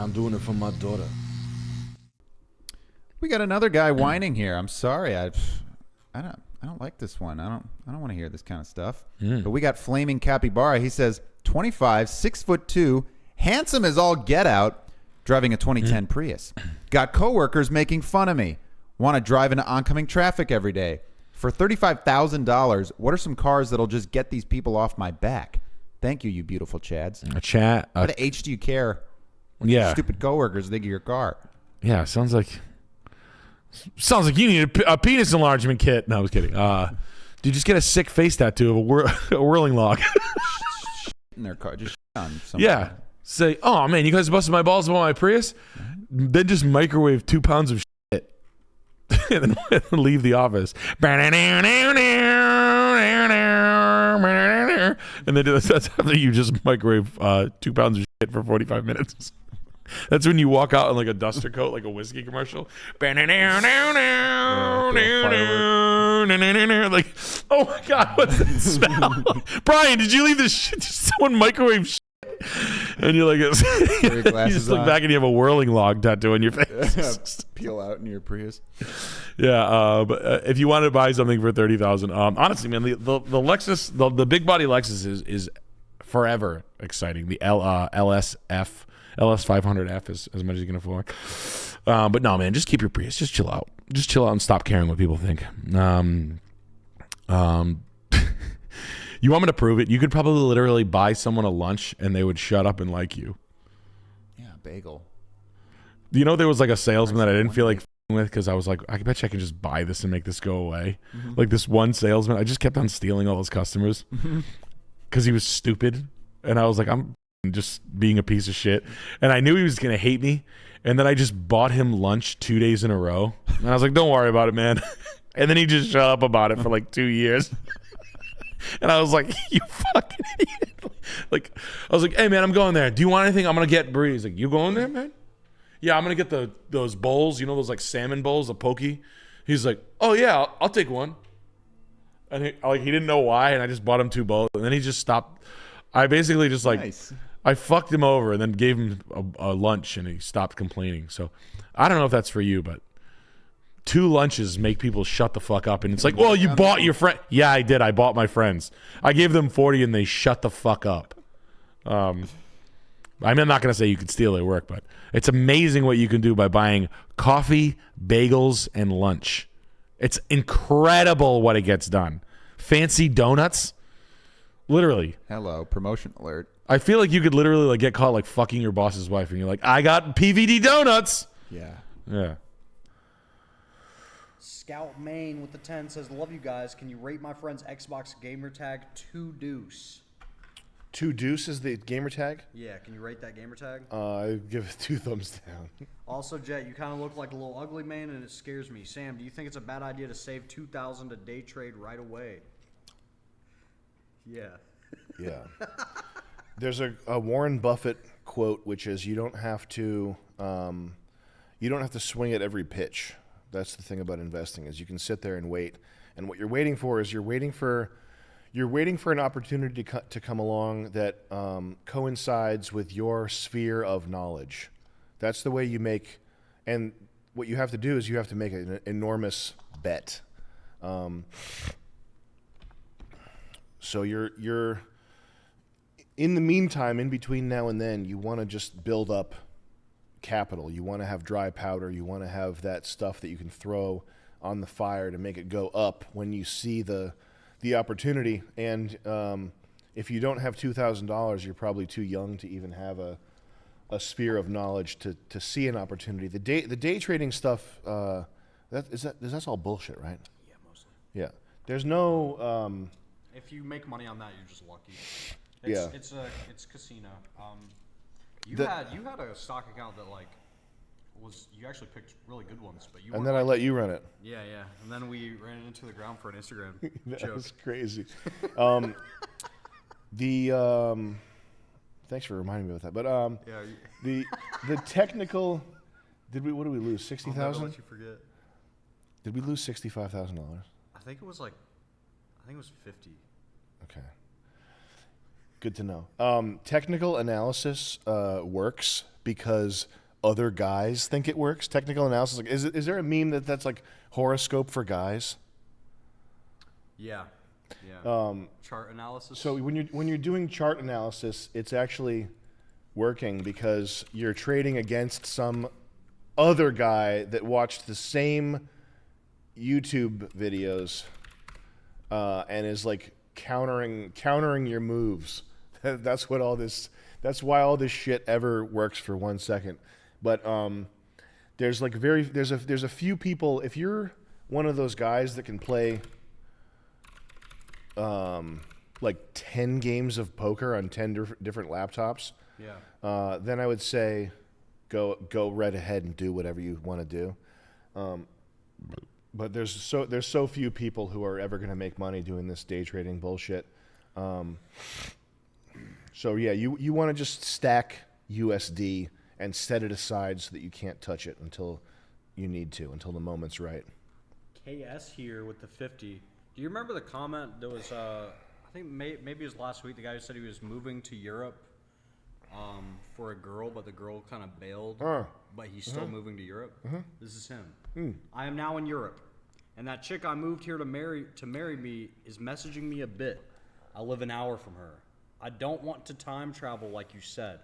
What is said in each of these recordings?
I'm doing it for my daughter. We got another guy whining here. I'm sorry. I don't like this one. I don't want to hear this kind of stuff. But we got Flaming Capybara. He says 25, 6'2", handsome as all get out, driving a 2010 Prius. Got coworkers making fun of me. Want to drive into oncoming traffic every day. For $35,000, what are some cars that'll just get these people off my back? Thank you, you beautiful Chads. What age do you care? When your stupid coworkers think of your car. Yeah, sounds like you need a penis enlargement kit. No, I was kidding. Dude, just get a sick face tattoo of a whirling log. In their car, just on something. Yeah. Say, oh man, you guys busted my balls about my Prius? Then just microwave 2 pounds of shit and then leave the office. And then that's after you just microwave 2 pounds of shit for 45 minutes. That's when you walk out in like a duster coat, like a whiskey commercial. Like, oh my God, what's that smell? Brian, did you leave this shit? Did someone microwave shit? And you're like, you just look back and you have a whirling log tattoo on your face. Peel out in your Prius. Yeah, but if you wanted to buy something for $30,000, honestly, man, the Lexus, the big body Lexus is forever exciting. The LS 500F is as much as you can afford. But no, man, just keep your Prius. Just chill out. Just chill out and stop caring what people think. You want me to prove it? You could probably literally buy someone a lunch and they would shut up and like you. Yeah, bagel. You know, there was like a salesman that I didn't feel like with because I was like, I bet you I can just buy this and make this go away. Like this one salesman, I just kept on stealing all his customers because he was stupid. And I was like, I'm just being a piece of shit. And I knew he was going to hate me. And then I just bought him lunch 2 days in a row. And I was like, don't worry about it, man. And then he just shut up about it for like 2 years. And I was like, you fucking idiot. Like, I was like, hey, man, I'm going there. Do you want anything? I'm going to get burritos. He's like, you going there, man? Yeah, I'm going to get those bowls. You know those like salmon bowls, the pokey? He's like, oh, yeah, I'll take one. And he didn't know why. And I just bought him 2 bowls. And then he just stopped. I basically just like, I fucked him over and then gave him a lunch and he stopped complaining. So I don't know if that's for you, but 2 lunches make people shut the fuck up. And it's like, well, you bought your friend. Yeah, I did. I bought my friends. I gave them 40 and they shut the fuck up. I'm not going to say you could steal their work, but it's amazing what you can do by buying coffee, bagels, and lunch. It's incredible what it gets done. Fancy donuts. Literally. Hello, promotion alert. I feel like you could literally like get caught like fucking your boss's wife and you're like, I got PVD donuts. Yeah. Yeah. Scout Main with the 10 says, love you guys. Can you rate my friend's Xbox gamer tag 2 deuce? 2 deuce is the gamer tag? Yeah, can you rate that gamer tag? I give it 2 thumbs down. Also, Jet, you kind of look like a little ugly man and it scares me. Sam, do you think it's a bad idea to save $2,000 to day trade right away? Yeah. Yeah. There's a Warren Buffett quote, which is you don't have to swing at every pitch. That's the thing about investing is you can sit there and wait. And what you're waiting for is you're waiting for an opportunity to come along that coincides with your sphere of knowledge. That's the way you make, and what you have to do is you have to make an enormous bet. So you're in the meantime, in between now and then, you want to just build up capital. You want to have dry powder. You want to have that stuff that you can throw on the fire to make it go up when you see the opportunity. And if you don't have $2,000, you're probably too young to even have a sphere of knowledge to see an opportunity. The day trading stuff, that's all bullshit, right? Yeah, mostly. Yeah. There's no... if you make money on that, you're just lucky. It's casino. You had a stock account that like you actually picked really good ones, but and then I let you run it. Yeah, and then we ran it into the ground for an Instagram that joke. was crazy. Thanks for reminding me of that. But the technical, what did we lose? 60,000. I'll never let you forget. Did we lose $65,000? I think it was 50. Okay. Good to know. Technical analysis works because other guys think it works. Technical analysis, like, is there a meme that's like horoscope for guys? Yeah. Yeah. Chart analysis. So when you're doing chart analysis, it's actually working because you're trading against some other guy that watched the same YouTube videos and is like countering your moves. That's what all this. That's why all this shit ever works for 1 second. But there's like there's a few people. If you're one of those guys that can play like 10 games of poker on 10 different laptops, yeah, then I would say go right ahead and do whatever you want to do. But there's so few people who are ever going to make money doing this day trading bullshit. So yeah, you want to just stack USD and set it aside so that you can't touch it until you need to, until the moment's right. KS here with the 50. Do you remember the comment that was, I think maybe it was last week, the guy who said he was moving to Europe for a girl, but the girl kind of bailed, but he's still moving to Europe? This is him. I am now in Europe, and that chick I moved here to marry me is messaging me a bit. I live an hour from her. I don't want to time travel like you said,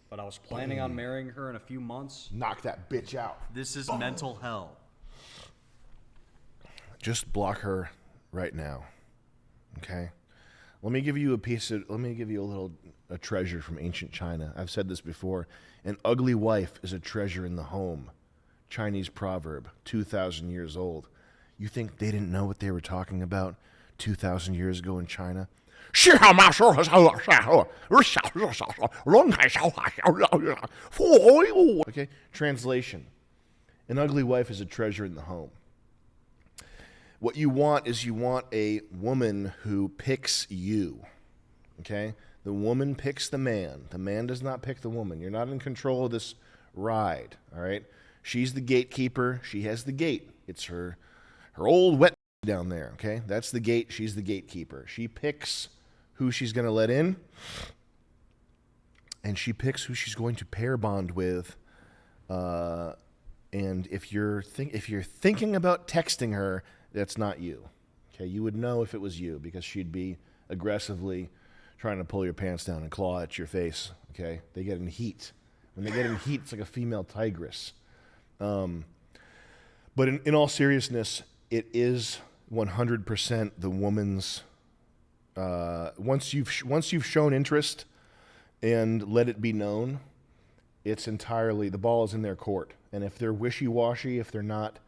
but I was planning on marrying her in a few months. Knock that bitch out. This is mental hell. Just block her right now, okay? Let me give you a treasure from ancient China. I've said this before. An ugly wife is a treasure in the home. Chinese proverb, 2,000 years old. You think they didn't know what they were talking about 2,000 years ago in China? Okay, translation. An ugly wife is a treasure in the home. What you want is a woman who picks you, okay? The woman picks the man. The man does not pick the woman. You're not in control of this ride, all right? She's the gatekeeper. She has the gate. It's her old wet down there, okay? That's the gate. She's the gatekeeper. She picks who she's going to let in, and she picks who she's going to pair bond with. And if you're thinking about texting her, that's not you. Okay, you would know if it was you because she'd be aggressively trying to pull your pants down and claw at your face. Okay, they get in heat. When they get in heat, it's like a female tigress. But in all seriousness, it is 100% the woman's. Once you've shown interest and let it be known, it's entirely the ball is in their court. And if they're wishy-washy, if they're not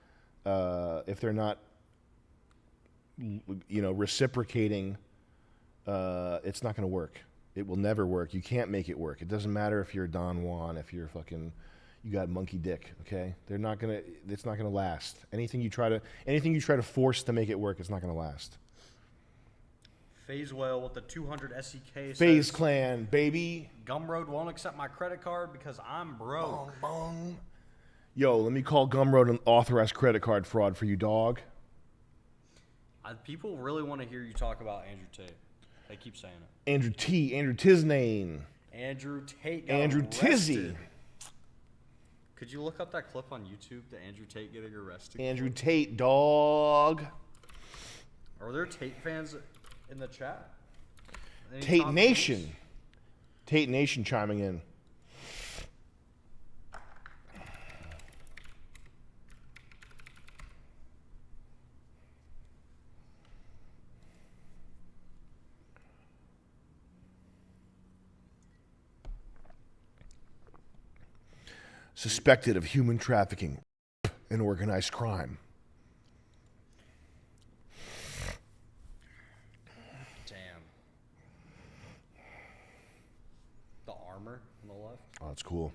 reciprocating, it's not going to work. It will never work. You can't make it work. It doesn't matter if you're Don Juan, if you're you got monkey dick. Okay, it's not gonna last. Anything you try to force to make it work, it's not going to last. FaZe Whale with the 200 SEK. FaZe Clan, baby. Gumroad won't accept my credit card because I'm broke. Bong, bong. Yo, let me call Gumroad an authorized credit card fraud for you, dog. People really want to hear you talk about Andrew Tate. They keep saying it. Andrew Tiznane. Andrew Tate got Andrew arrested. Tizzy. Could you look up that clip on YouTube, the Andrew Tate getting arrested? Andrew Tate, dog. Are there Tate fans in the chat? Tate Nation. Tate Nation chiming in. Suspected of human trafficking and organized crime. Damn. The armor on the left. Oh, that's cool.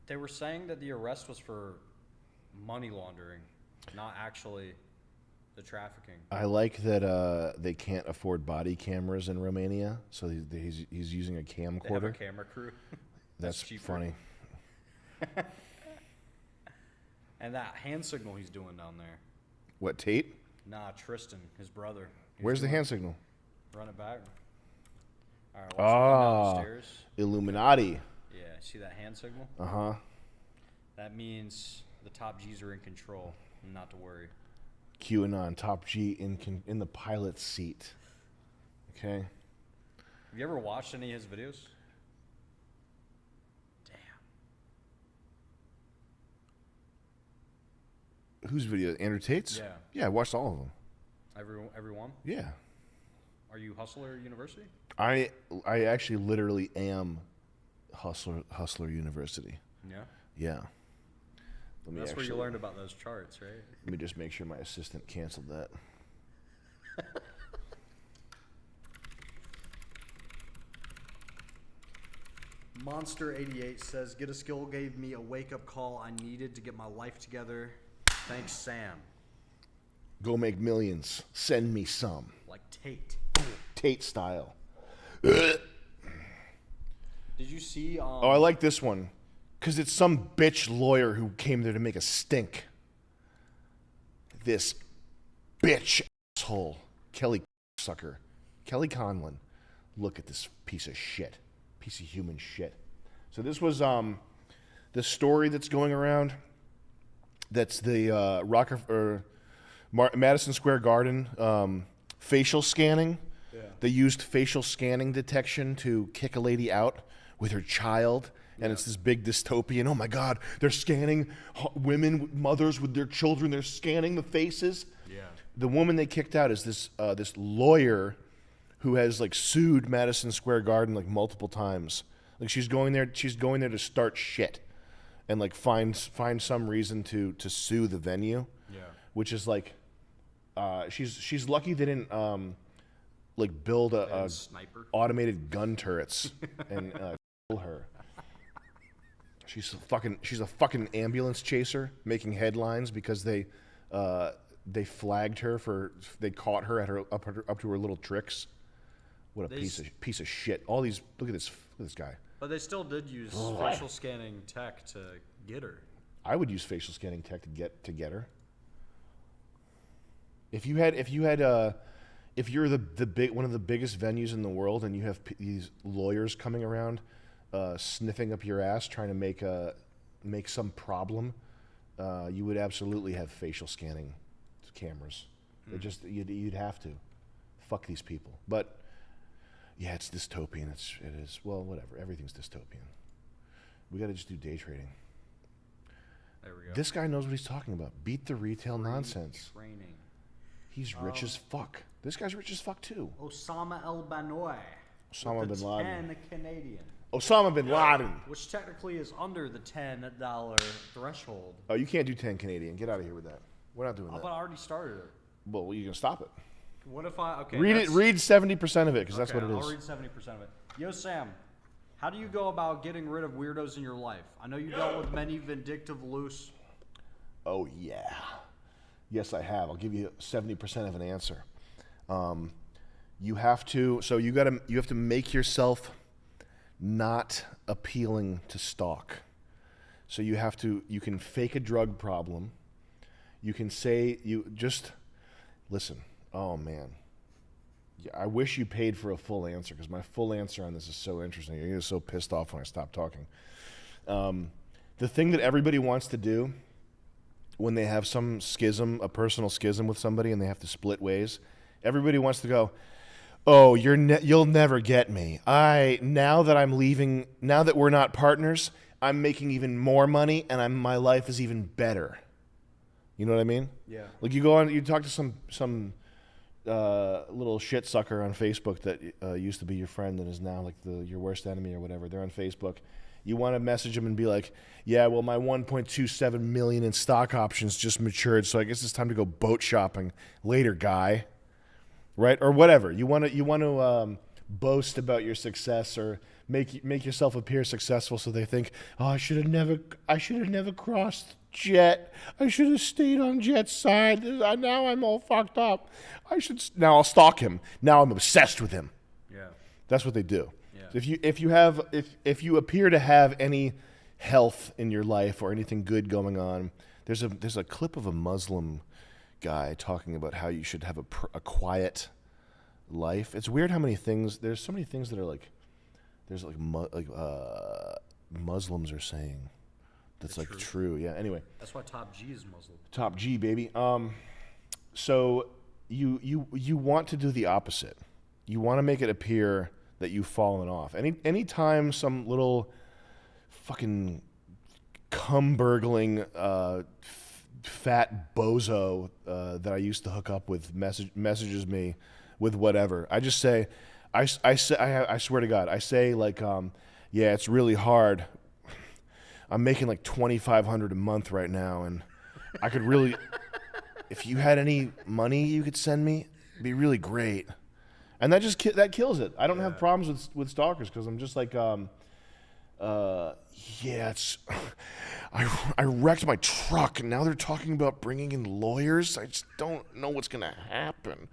They were saying that the arrest was for money laundering, not actually the trafficking. I like that they can't afford body cameras in Romania, so he's using a camcorder. They have a camera crew. That's funny. And that hand signal he's doing down there. What, Tate? Nah, Tristan, his brother. Where's the hand signal? Run it back. All right, watch down the stairs. Illuminati. Yeah, see that hand signal? Uh-huh. That means the top G's are in control. Not to worry. QAnon, top G in the pilot's seat. Okay. Have you ever watched any of his videos? Damn. Whose video? Andrew Tate's? Yeah. Yeah, I watched all of them. Everyone? Yeah. Are you Hustler University? I actually literally am Hustler University. Yeah. Yeah. That's where you learned about those charts, right? Let me just make sure my assistant canceled that. Monster88 says, "Get a skill gave me a wake-up call I needed to get my life together. Thanks, Sam." Go make millions. Send me some. Like Tate. Tate style. Did you see? Oh, I like this one. Because it's some bitch lawyer who came there to make a stink. This bitch asshole. Kelly sucker. Kelly Conlon. Look at this piece of shit. Piece of human shit. So this was the story that's going around. That's the Madison Square Garden facial scanning. Yeah. They used facial scanning detection to kick a lady out with her child. And it's this big dystopian. Oh my God, they're scanning women, mothers with their children. They're scanning the faces. Yeah. The woman they kicked out is this lawyer who has like sued Madison Square Garden like multiple times. Like she's going there to start shit, and like find some reason to sue the venue. Yeah. Which is like, she's lucky they didn't like build a sniper automated gun turrets and kill her. She's a fucking ambulance chaser making headlines because they flagged her they caught her at her up to her little tricks. What a piece of shit. All these look at this guy. But they still did use facial scanning tech to get her. I would use facial scanning tech to get her. If you're one of the biggest venues in the world and you have these lawyers coming around sniffing up your ass trying to make some problem, you would absolutely have facial scanning cameras. You'd have to. Fuck these people. But yeah, it's dystopian. It is. Well, whatever. Everything's dystopian. We got to just do day trading. There we go. This guy knows what he's talking about. Beat the retail nonsense. Training. He's rich as fuck. This guy's rich as fuck too. Osama El Banoy. Osama bin Laden. 10 Canadian. Osama bin Laden. Which technically is under the $10 threshold. Oh, you can't do 10 Canadian. Get out of here with that. We're not doing that. But I already started it. Well, you can stop it. What if I... Okay. Read 70% of it, because that's what it is. I'll read 70% of it. Yo, Sam, how do you go about getting rid of weirdos in your life? I know you dealt with many vindictive loose... Oh, yeah. Yes, I have. I'll give you 70% of an answer. You have to make yourself not appealing to stalk. So you can fake a drug problem. You can say, listen, oh man. Yeah, I wish you paid for a full answer because my full answer on this is so interesting. You're gonna get so pissed off when I stop talking. The thing that everybody wants to do when they have some schism, a personal schism with somebody and they have to split ways, everybody wants to go, oh, you'll never get me. Now that we're not partners, I'm making even more money and my life is even better. You know what I mean? Yeah. Like you talk to some little shit sucker on Facebook that used to be your friend and is now like your worst enemy or whatever. They're on Facebook. You want to message them and be like, yeah, well, my 1.27 million in stock options just matured, so I guess it's time to go boat shopping. Later, guy. Right? Or whatever. You want to boast about your success or make yourself appear successful so they think, oh, I should have never crossed Jet. I should have stayed on Jet's side. Now I'm all fucked up. Now I'll stalk him. Now I'm obsessed with him. Yeah. That's what they do. Yeah. If you appear to have any health in your life or anything good going on, there's a clip of a Muslim guy talking about how you should have a quiet life. It's weird how many things. There's so many things that are like. There's like Muslims are saying. That's like true. Yeah. Anyway. That's why Top G is Muslim. Top G, baby. So you want to do the opposite. You want to make it appear that you've fallen off. Anytime some little fucking cum-burgling fat bozo that I used to hook up with messages me with whatever, I just say, I swear to God, I say like, yeah, it's really hard. I'm making like $2,500 a month right now, and I could really, if you had any money you could send me, it'd be really great. And that kills it. I don't have problems with stalkers because I'm just like, yeah, it's. I wrecked my truck, and now they're talking about bringing in lawyers. I just don't know what's gonna happen.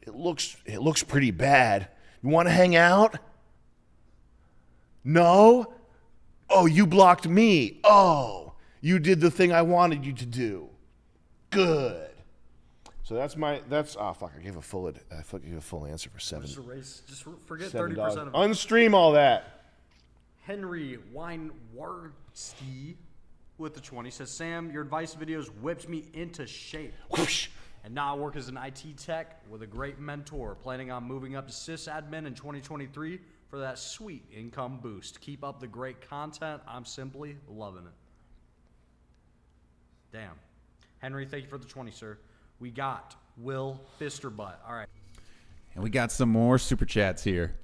It looks pretty bad. You want to hang out? No. Oh, you blocked me. Oh, you did the thing I wanted you to do. Good. So that's oh fuck! I gave a full answer for $7. Just forget 30% of it. Unstream all that. Henry Weinwarski with the 20 says, Sam, your advice videos whipped me into shape. Whoosh. And now I work as an IT tech with a great mentor, planning on moving up to sysadmin in 2023 for that sweet income boost. Keep up the great content. I'm simply loving it. Damn. Henry, thank you for the 20, sir. We got Will Fisterbutt. All right. And we got some more super chats here.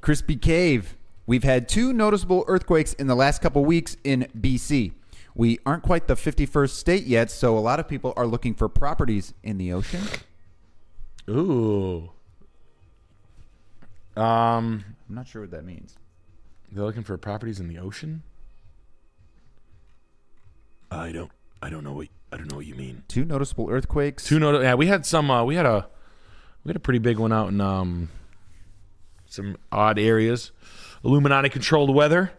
Crispy Cave. We've had 2 noticeable earthquakes in the last couple weeks in BC. We aren't quite the 51st state yet, so a lot of people are looking for properties in the ocean. Ooh. I'm not sure what that means. They're looking for properties in the ocean? I don't know what you mean. 2 noticeable earthquakes. Yeah, we had some we had a pretty big one out in some odd areas. Illuminati controlled weather.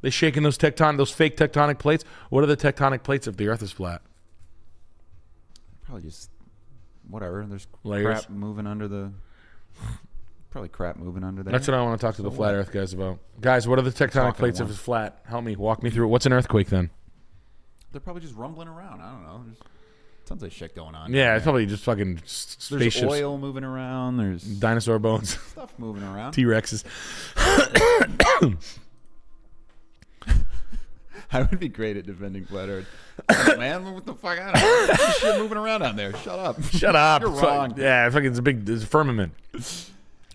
They shaking those fake tectonic plates. What are the tectonic plates if the earth is flat? Probably just whatever. There's Layers. crap moving under the probably crap moving under there. That's what I want to talk to the flat earth guys about. Guys, what are the tectonic plates if it's flat? Help me. Walk me through it. What's an earthquake then? They're probably just rumbling around. I don't know. Tons of shit going on. Yeah, it's probably just fucking spaceships. There's oil moving around. There's dinosaur bones. Stuff moving around. T-Rexes. I would be great at defending flat Earth. Oh, man, what the fuck? I don't know. There's shit moving around down there. Shut up. Shut up. You're wrong. Yeah, fucking it's a firmament.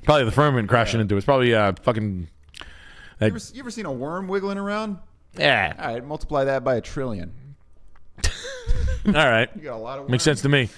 Probably the firmament crashing into it. It's probably fucking. You ever seen a worm wiggling around? Yeah. All right, multiply that by 1 trillion. All right. You got a lot of worms. Makes sense to me.